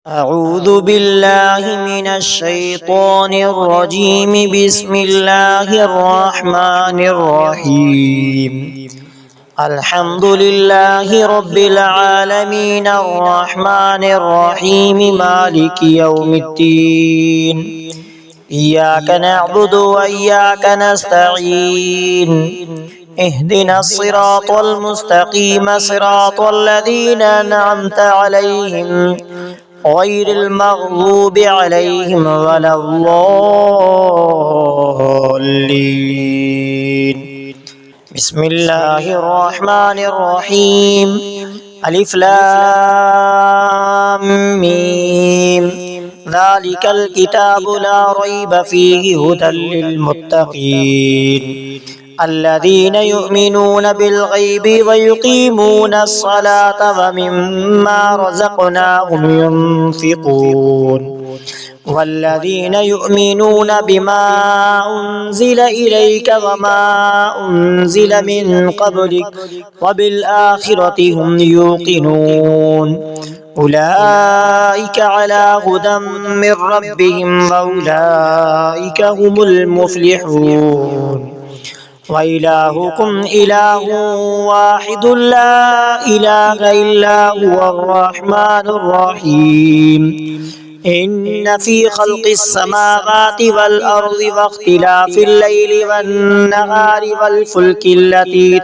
أعوذ بالله من الشيطان الرجيم. بسم الله الرحمن الرحيم. الحمد لله رب العالمين الرحمن الرحيم مالك يوم الدين. إياك نعبد وإياك نستعين. اهدنا الصراط المستقيم صراط الذين أنعمت عليهم غير المغضوب عليهم ولا الضالين. بسم الله الرحمن الرحيم. ألف لام ميم. ذلك الكتاب لا ريب فيه هدى للمتقين الذين يؤمنون بالغيب ويقيمون الصلاة ومما رزقناهم ينفقون والذين يؤمنون بما أنزل إليك وما أنزل من قبلك وبالآخرة هم يوقنون أولئك على هدى من ربهم وأولئك هم المفلحون. وإلهكم إله واحد لا إله إلا هو الرحمن الرحيم. إن في خلق السماوات والأرض واختلاف الليل والنهار والفلك التي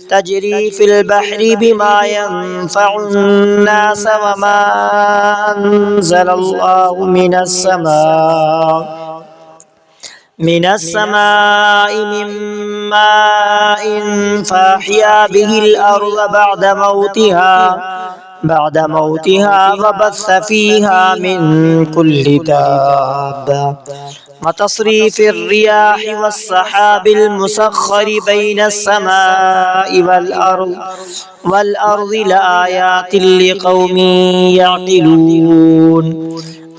تجري في البحر بما ينفع الناس وما أنزل الله من السماء من ماء فأحيا به الأرض بعد موتها وبث فيها من كل دابة وتصريف الرياح والسحاب المسخر بين السماء والأرض لآيات لقوم يعقلون.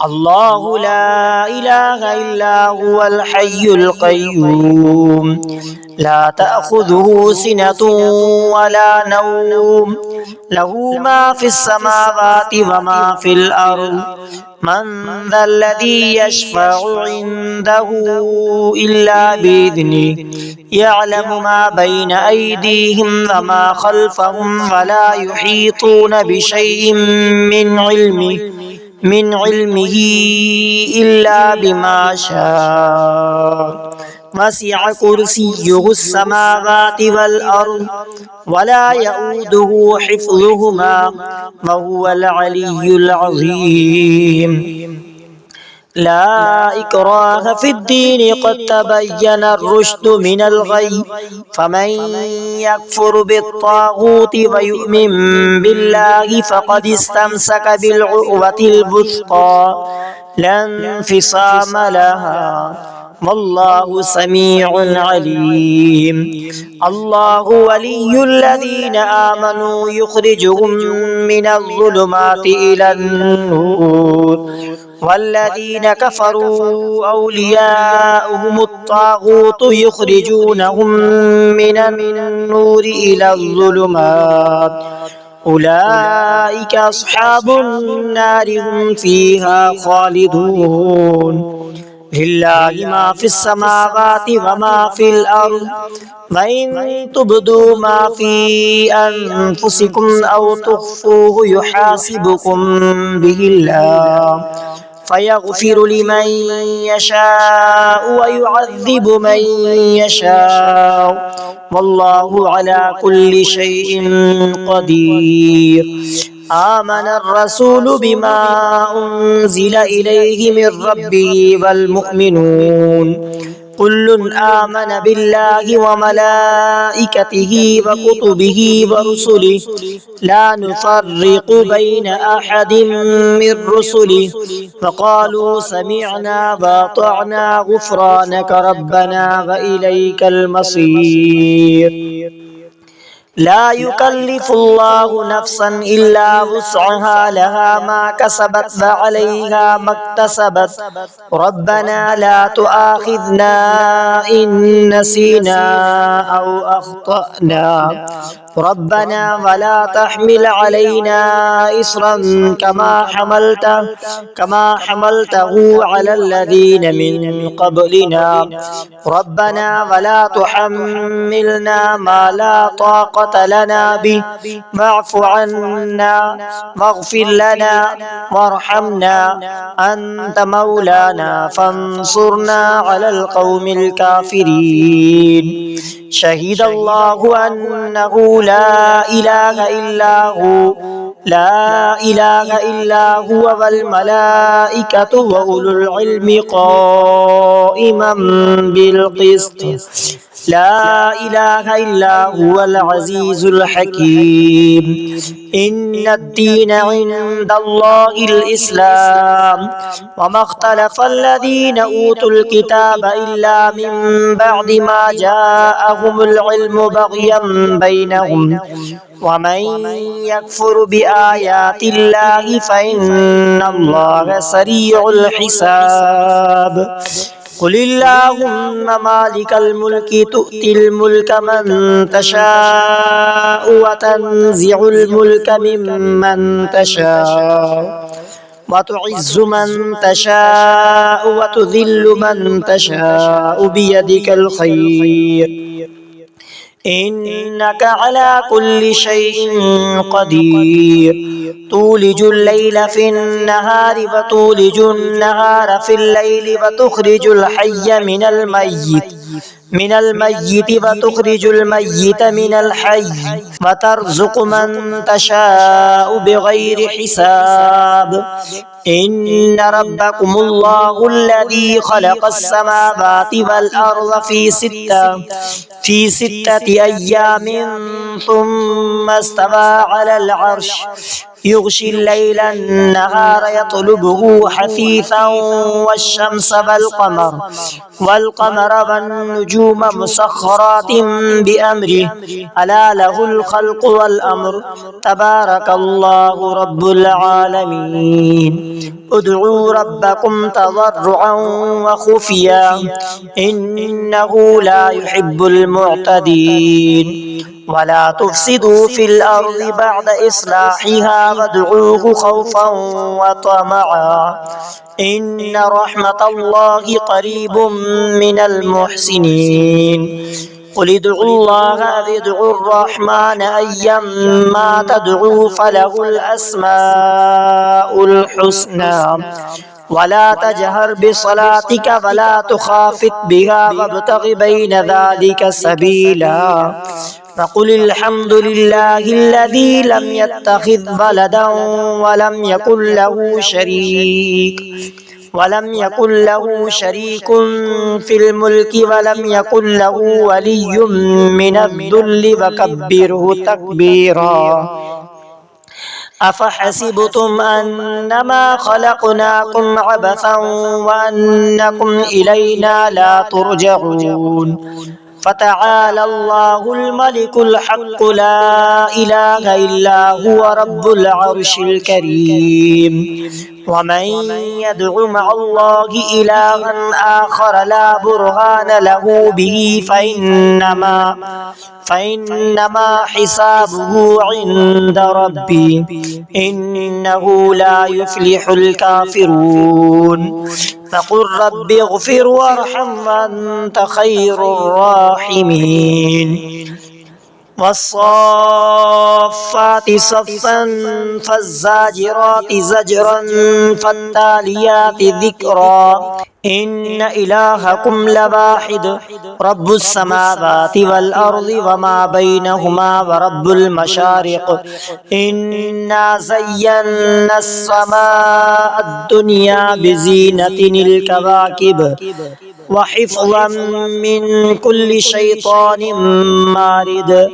الله لا إله إلا هو الحي القيوم لا تأخذه سنة ولا نوم له ما في السماوات وما في الأرض من ذا الذي يشفع عنده إلا بإذنه يعلم ما بين أيديهم وما خلفهم ولا يحيطون بشيء من علمه إلا بما شاء وسع كرسيه السماوات والأرض ولا يؤوده حفظهما وهو العلي العظيم. لا إكراه في الدين قد تبين الرشد من الغي فمن يكفر بالطاغوت ويؤمن بالله فقد استمسك بالعروة الوثقى لا انفصام لها والله سميع عليم. الله ولي الذين آمنوا يخرجهم من الظلمات إلى النور والذين كفروا أولياؤهم الطاغوت يخرجونهم من النور إلى الظلمات أولئك أصحاب النار هم فيها خالدون. لله ما في السماوات وما في الأرض وإن تبدوا ما في أنفسكم أو تخفوه يحاسبكم به الله فيغفر لمن يشاء ويعذب من يشاء والله على كل شيء قدير. آمن الرسول بما أنزل إليه من ربه والمؤمنون كل آمن بالله وملائكته وكتبه ورسله لا نفرق بين أحد من رسله فقالوا سمعنا وأطعنا غفرانك ربنا وإليك المصير. لا يكلف الله نفسا إلا وسعها لها ما كسبت وعليها ما اكتسبت ربنا لا تؤاخذنا إن نسينا أو أخطأنا ربنا ولا تحمل علينا إصرا كما حملته على الذين من قبلنا ربنا ولا تحملنا ما لا طاقة لنا به واعف عنا واغفر لنا وارحمنا أنت مولانا فانصرنا على القوم الكافرين شهد الله أنه لا إله إلا هو والملائكة وأولو العلم قائما بالقسط لا إله إلا هو العزيز الحكيم إن الدين عند الله الإسلام وما اختلف الذين أوتوا الكتاب إلا من بعد ما جاءهم العلم بغيا بينهم ومن يكفر بآيات الله فإن الله سريع الحساب قل اللهم مالك الملك تؤتي الملك من تشاء وتنزع الملك ممن تشاء وتعز من تشاء وتذل من تشاء بيدك الخير إنك على كل شيء قدير تولج الليل في النهار وتولج النهار في الليل وتخرج الحي من الميت وتخرج الميت من الحي وترزق من تشاء بغير حساب إن ربكم الله الذي خلق السماوات والأرض في ستة أيام ثم استوى على العرش يغشي الليل النهار يطلبه حثيثا والشمس والقمر والنجوم مسخرات بأمره ألا له الخلق والأمر تبارك الله رب العالمين ادعوا ربكم تضرعا وخفيا إنه لا يحب المعتدين ولا تفسدوا في الأرض بعد إصلاحها وادعوه خوفا وطمعا إن رحمة الله قريب من المحسنين قل ادعوا الله أو ادعوا الرحمن أيما تدعوا فله الأسماء الحسنى ولا تجهر بصلاتك ولا تخافت بها وابتغ بين ذلك سبيلا فقل الحمد لله الذي لم يتخذ ولدا ولم يكن له شريك في الملك ولم يكن له ولي من الذل وكبره تكبيرا أفحسبتم أنما خلقناكم عبثا وأنكم إلينا لا ترجعون فتعالى الله الملك الحق لا إله إلا هو رب العرش الكريم ومن يدع مع الله إلها آخر لا برهان له به فإنما حسابه عند ربي إنه لا يفلح الكافرون فقل رب اغفر وارحم وأنت خير الراحمين والصافات صفا فالزاجرات زجرا فالتاليات ذكرا إن إلهكم لواحد رب السماوات والأرض وما بينهما ورب المشارق إنا زينا السماء الدنيا بزينة الكواكب وحفظا من كل شيطان مارد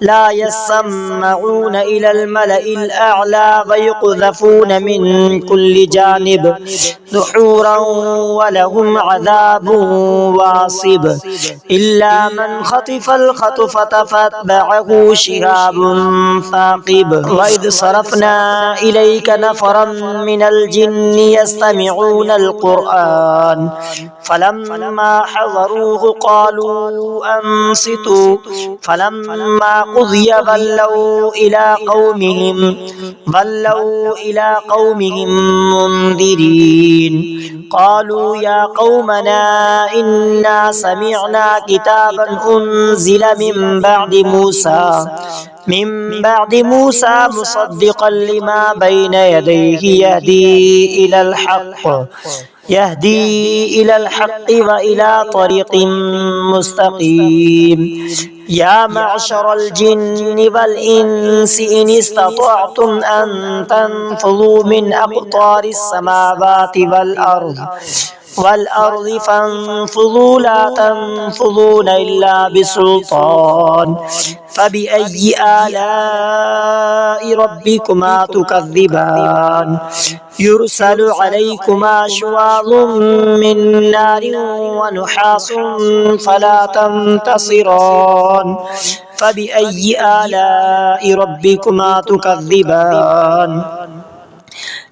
لا يسمعون إلى الملأ الأعلى ويقذفون من كل جانب دحورا ولهم عذاب واصب إلا من خطف الخطفة فاتبعه شهاب ثاقب وإذ صرفنا إليك نفرا من الجن يستمعون القرآن فلما حضروه قالوا أنصتوا فلما قضي ولوا إلى قومهم منذرين قالوا يا قومنا إنا سمعنا كتابا أنزل من بعد موسى مصدقا لما بين يديه يهدي إلى الحق وإلى طريق مستقيم يا معشر الجن والإنس إن استطعتم أن تنفذوا من أقطار السماوات والأرض فانفذوا لا تنفذون إلا بسلطان فبأي آلاء ربكما تكذبان يرسل عليكما شواظ من نار ونحاس فلا تنتصران فبأي آلاء ربكما تكذبان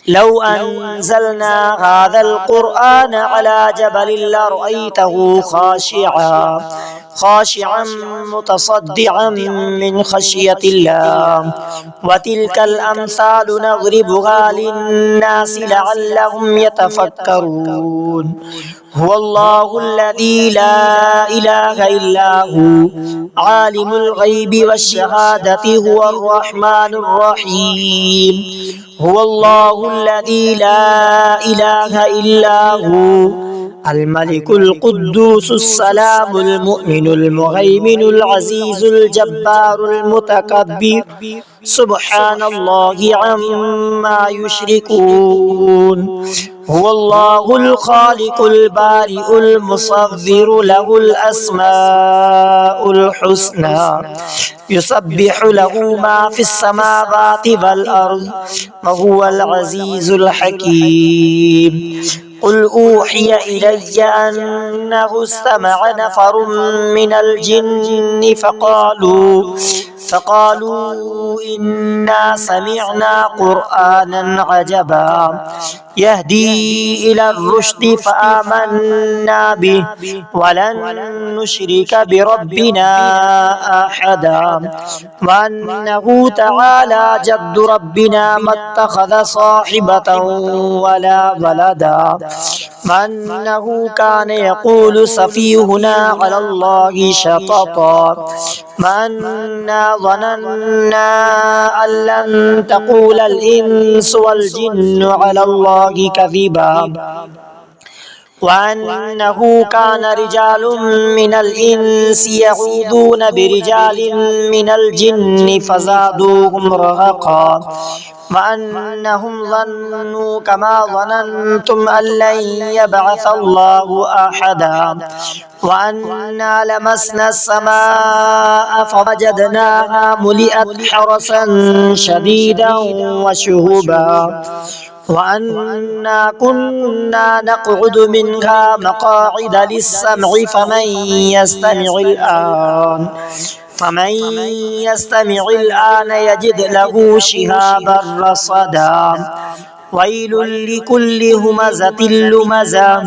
لو أنزلنا هذا القرآن على جبل لرأيته خاشعا متصدعا من خشية الله وتلك الأمثال نضربها للناس لعلهم يتفكرون هو الله الذي لا إله إلا هو عالم الغيب والشهادة هو الرحمن الرحيم هو الله الذي لا إله إلا هو الملك القدوس السلام المؤمن المهيمن العزيز الجبار المتكبر سبحان الله عما يشركون هو الله الخالق البارئ المصور له الأسماء الحسنى يسبح له ما في السماوات والأرض وهو العزيز الحكيم قل أوحي إلي أنه استمع نفر من الجن فقالوا إنا سمعنا قرآنا عجبا يهدي إلى الرشد فآمنا به ولن نشرك بربنا أحدا وأنه تعالى جد ربنا ما اتخذ صاحبة ولا ولدا وأنه كان يقول سفيهنا على الله شططا وأنا ظننا أن لن تقول الإنس والجن على الله كذبا وأنه كان رجال من الإنس يعوذون برجال من الجن فزادوهم رهقا وأنهم ظنوا كما ظننتم أن لن يبعث الله أحدا وأنا لمسنا السماء فوجدناها ملئت حرسا شديدا وشهبا وأنا كنا نقعد منها مقاعد للسمع فمن يستمع الآن يجد له شهابا رصدا ويل لكل همزة لمزة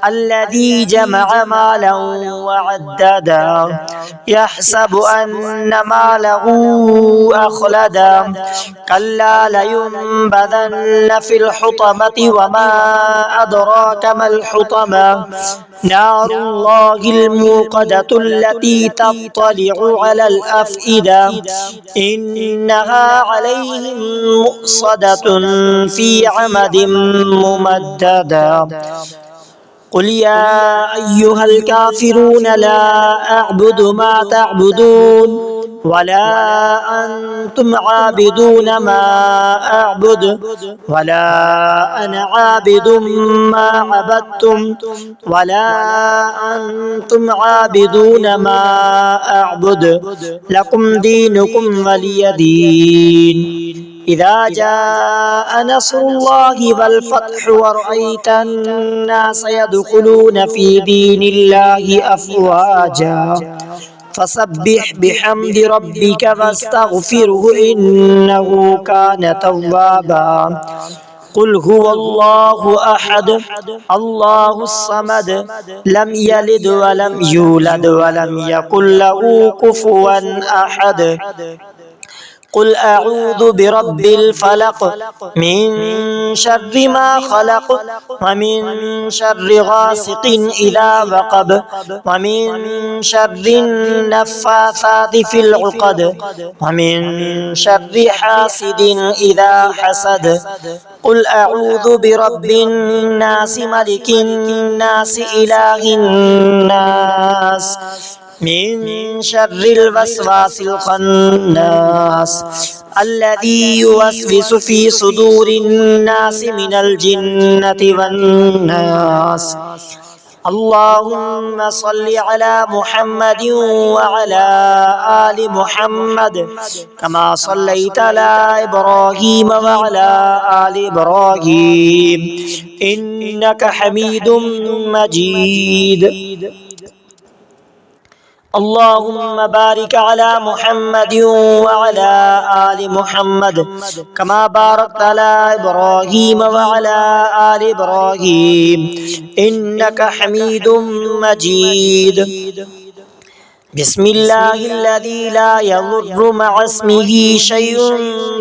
الذي جمع مالا وعددا يحسب أن ماله أخلدا كلا لينبذن في الحطمة وما أدراك ما الحطمة نار الله الموقدة التي تطلع على الأفئدة إنها عليهم مؤصدة في عمد ممددة قل يا أيها الكافرون لا أعبد ما تعبدون ولا أنتم عابدون ما أعبد ولا أنا عابد ما عبدتم ولا أنتم عابدون ما أعبد لكم دينكم ولي دين إذا جاء نصر الله والفتح ورأيت الناس يدخلون في دين الله أفواجا فسبح بحمد ربك واستغفره إنه كان توابا قل هو الله أحد الله الصمد لم يلد ولم يولد ولم يكن له كفوا أحد قل أعوذ برب الفلق من شر ما خلق ومن شر غاسق إذا وقب ومن شر النفاثات في العقد ومن شر حاسد إذا حسد قل أعوذ برب الناس ملك الناس إله الناس من شر الوسواس الخناس الذي يوسوس في صدور الناس من الجنة والناس اللهم صل على محمد وعلى آل محمد كما صليت على إبراهيم وعلى آل إبراهيم إنك حميد مجيد اللهم بارك على محمد وعلى آل محمد كما باركت على إبراهيم وعلى آل إبراهيم إنك حميد مجيد بسم الله الذي لا يضر مع اسمه شيء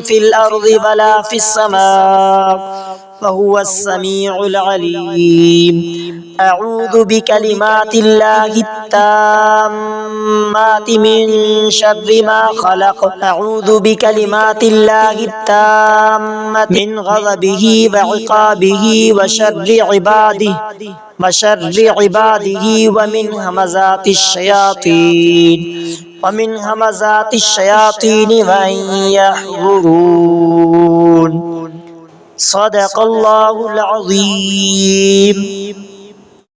في الأرض ولا في السماء وهو السميع العليم أعوذ بكلمات الله التامات من شر ما خلق أعوذ بكلمات الله التامات من غضبه وعقابه وشر عباده ومن همزات الشياطين وأن يحضرون صدق الله العظيم.